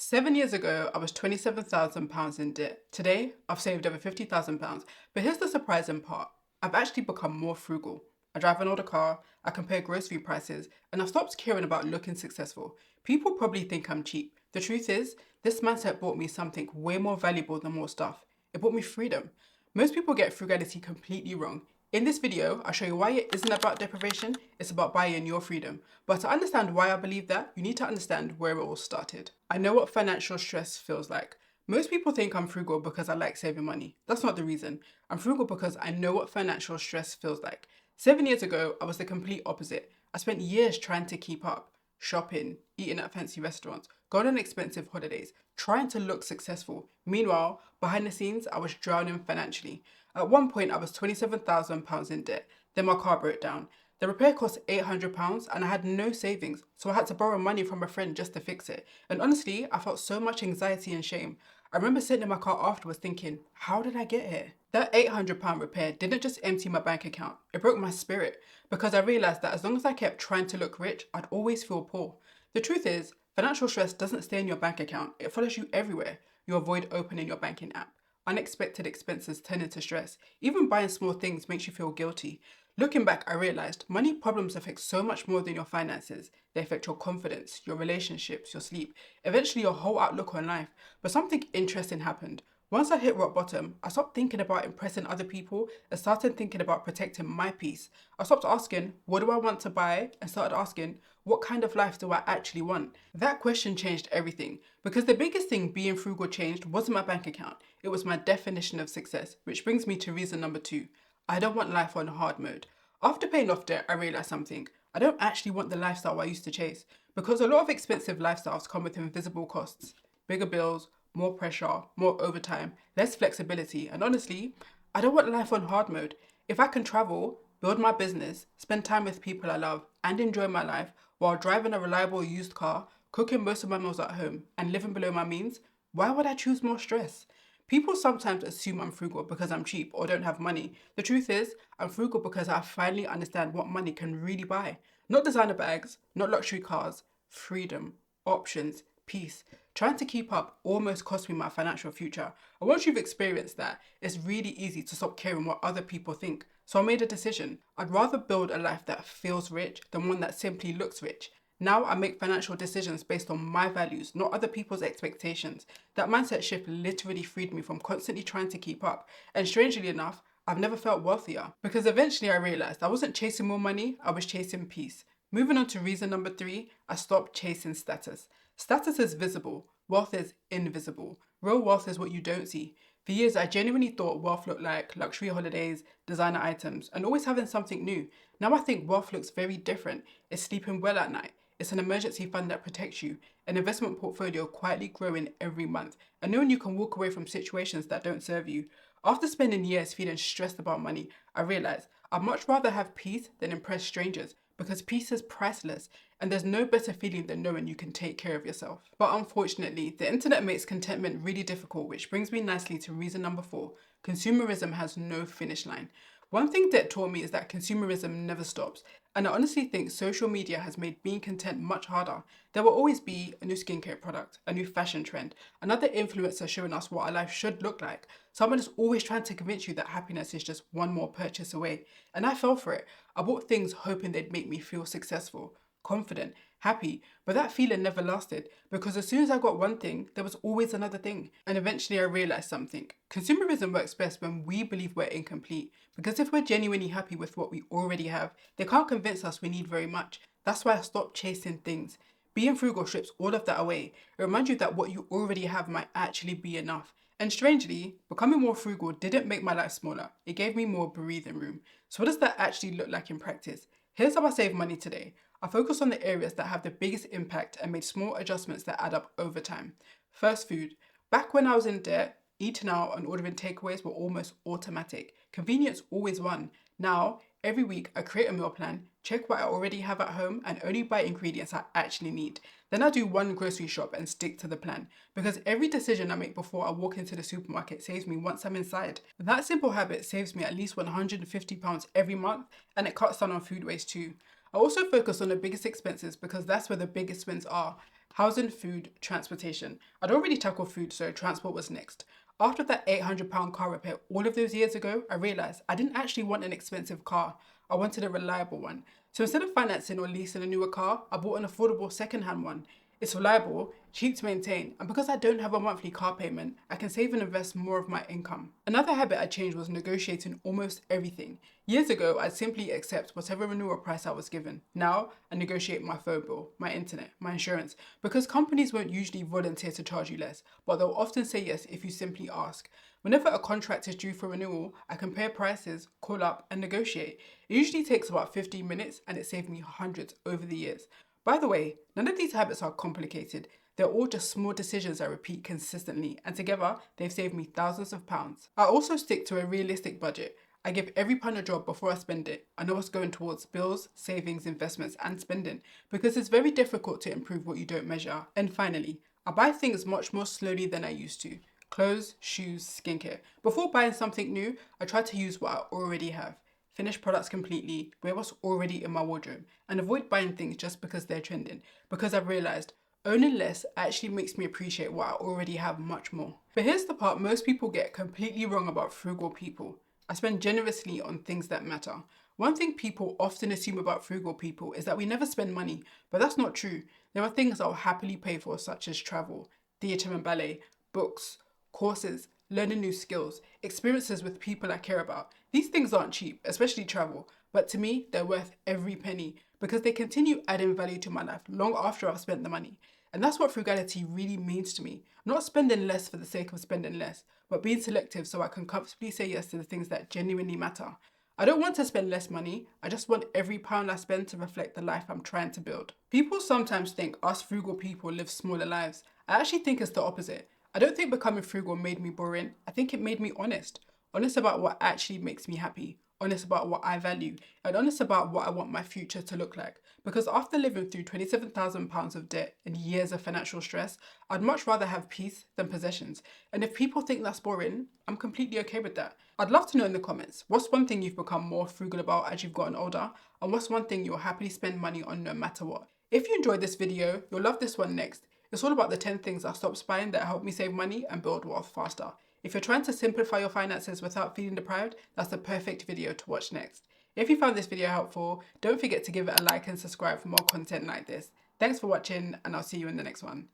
7 years ago, I was £27,000 in debt. Today, I've saved over £50,000. But here's the surprising part. I've actually become more frugal. I drive an older car, I compare grocery prices, and I've stopped caring about looking successful. People probably think I'm cheap. The truth is, this mindset bought me something way more valuable than more stuff. It bought me freedom. Most people get frugality completely wrong. In this video, I'll show you why it isn't about deprivation, it's about buying your freedom. But to understand why I believe that, you need to understand where it all started. I know what financial stress feels like. Most people think I'm frugal because I like saving money. That's not the reason. I'm frugal because I know what financial stress feels like. 7 years ago, I was the complete opposite. I spent years trying to keep up, shopping, eating at fancy restaurants, going on expensive holidays, trying to look successful. Meanwhile, behind the scenes, I was drowning financially. At one point, I was £27,000 in debt. Then my car broke down. The repair cost £800 and I had no savings, so I had to borrow money from a friend just to fix it. And honestly, I felt so much anxiety and shame. I remember sitting in my car afterwards thinking, how did I get here? That £800 repair didn't just empty my bank account, it broke my spirit because I realised that as long as I kept trying to look rich, I'd always feel poor. The truth is, financial stress doesn't stay in your bank account, it follows you everywhere. You avoid opening your banking app. Unexpected expenses turn into stress. Even buying small things makes you feel guilty. Looking back, I realized money problems affect so much more than your finances. They affect your confidence, your relationships, your sleep, eventually your whole outlook on life. But something interesting happened. Once I hit rock bottom, I stopped thinking about impressing other people and started thinking about protecting my peace. I stopped asking, what do I want to buy? And started asking, what kind of life do I actually want? That question changed everything because the biggest thing being frugal changed wasn't my bank account. It was my definition of success, which brings me to reason number 2. I don't want life on hard mode. After paying off debt, I realized something. I don't actually want the lifestyle I used to chase because a lot of expensive lifestyles come with invisible costs, bigger bills, more pressure, more overtime, less flexibility, and honestly, I don't want life on hard mode. If I can travel, build my business, spend time with people I love, and enjoy my life while driving a reliable used car, cooking most of my meals at home, and living below my means, why would I choose more stress? People sometimes assume I'm frugal because I'm cheap or don't have money. The truth is, I'm frugal because I finally understand what money can really buy. Not designer bags, not luxury cars, freedom, options, peace. Trying to keep up almost cost me my financial future. And once you've experienced that, it's really easy to stop caring what other people think. So I made a decision. I'd rather build a life that feels rich than one that simply looks rich. Now I make financial decisions based on my values, not other people's expectations. That mindset shift literally freed me from constantly trying to keep up. And strangely enough, I've never felt wealthier because eventually I realized I wasn't chasing more money, I was chasing peace. Moving on to reason number 3, I stopped chasing status. Status is visible, wealth is invisible. Real wealth is what you don't see. For years, I genuinely thought wealth looked like luxury holidays, designer items, and always having something new. Now I think wealth looks very different. It's sleeping well at night. It's an emergency fund that protects you, an investment portfolio quietly growing every month, and knowing you can walk away from situations that don't serve you. After spending years feeling stressed about money, I realized I'd much rather have peace than impress strangers because peace is priceless and there's no better feeling than knowing you can take care of yourself. But unfortunately, the internet makes contentment really difficult, which brings me nicely to reason number 4. Consumerism has no finish line. One thing debt taught me is that consumerism never stops. And I honestly think social media has made being content much harder. There will always be a new skincare product, a new fashion trend, another influencer showing us what our life should look like. Someone is always trying to convince you that happiness is just one more purchase away. And I fell for it. I bought things hoping they'd make me feel successful, confident, happy, but that feeling never lasted because as soon as I got one thing, there was always another thing. And eventually I realized something. Consumerism works best when we believe we're incomplete because if we're genuinely happy with what we already have, they can't convince us we need very much. That's why I stopped chasing things. Being frugal strips all of that away. It reminds you that what you already have might actually be enough. And strangely, becoming more frugal didn't make my life smaller. It gave me more breathing room. So what does that actually look like in practice? Here's how I save money today. I focus on the areas that have the biggest impact and made small adjustments that add up over time. First, food. Back when I was in debt, eating out and ordering takeaways were almost automatic. Convenience always won. Now, every week I create a meal plan, check what I already have at home and only buy ingredients I actually need. Then I do one grocery shop and stick to the plan because every decision I make before I walk into the supermarket saves me once I'm inside. That simple habit saves me at least £150 every month and it cuts down on food waste too. I also focus on the biggest expenses because that's where the biggest wins are. Housing, food, transportation. I'd already tackled food, so transport was next. After that £800 car repair all of those years ago, I realised I didn't actually want an expensive car. I wanted a reliable one. So instead of financing or leasing a newer car, I bought an affordable second-hand one. It's reliable, cheap to maintain, and because I don't have a monthly car payment, I can save and invest more of my income. Another habit I changed was negotiating almost everything. Years ago, I'd simply accept whatever renewal price I was given. Now, I negotiate my phone bill, my internet, my insurance, because companies won't usually volunteer to charge you less, but they'll often say yes if you simply ask. Whenever a contract is due for renewal, I compare prices, call up, and negotiate. It usually takes about 15 minutes, and it saved me hundreds over the years. By the way, none of these habits are complicated. They're all just small decisions I repeat consistently, and together, they've saved me thousands of pounds. I also stick to a realistic budget. I give every pound a job before I spend it. I know what's going towards bills, savings, investments, and spending, because it's very difficult to improve what you don't measure. And finally, I buy things much more slowly than I used to. Clothes, shoes, skincare. Before buying something new, I try to use what I already have. Finish products completely, wear what's already in my wardrobe, and avoid buying things just because they're trending, because I've realised owning less actually makes me appreciate what I already have much more. But here's the part most people get completely wrong about frugal people. I spend generously on things that matter. One thing people often assume about frugal people is that we never spend money, but that's not true. There are things I'll happily pay for, such as travel, theatre and ballet, books, courses, learning new skills, experiences with people I care about. These things aren't cheap, especially travel, but to me, they're worth every penny because they continue adding value to my life long after I've spent the money. And that's what frugality really means to me. Not spending less for the sake of spending less, but being selective so I can comfortably say yes to the things that genuinely matter. I don't want to spend less money, I just want every pound I spend to reflect the life I'm trying to build. People sometimes think us frugal people live smaller lives. I actually think it's the opposite. I don't think becoming frugal made me boring. I think it made me honest. Honest about what actually makes me happy. Honest about what I value. And honest about what I want my future to look like. Because after living through £27,000 of debt and years of financial stress, I'd much rather have peace than possessions. And if people think that's boring, I'm completely okay with that. I'd love to know in the comments, what's one thing you've become more frugal about as you've gotten older? And what's one thing you'll happily spend money on no matter what? If you enjoyed this video, you'll love this one next. It's all about the 10 things I stopped buying that help me save money and build wealth faster. If you're trying to simplify your finances without feeling deprived, that's the perfect video to watch next. If you found this video helpful, don't forget to give it a like and subscribe for more content like this. Thanks for watching, and I'll see you in the next one.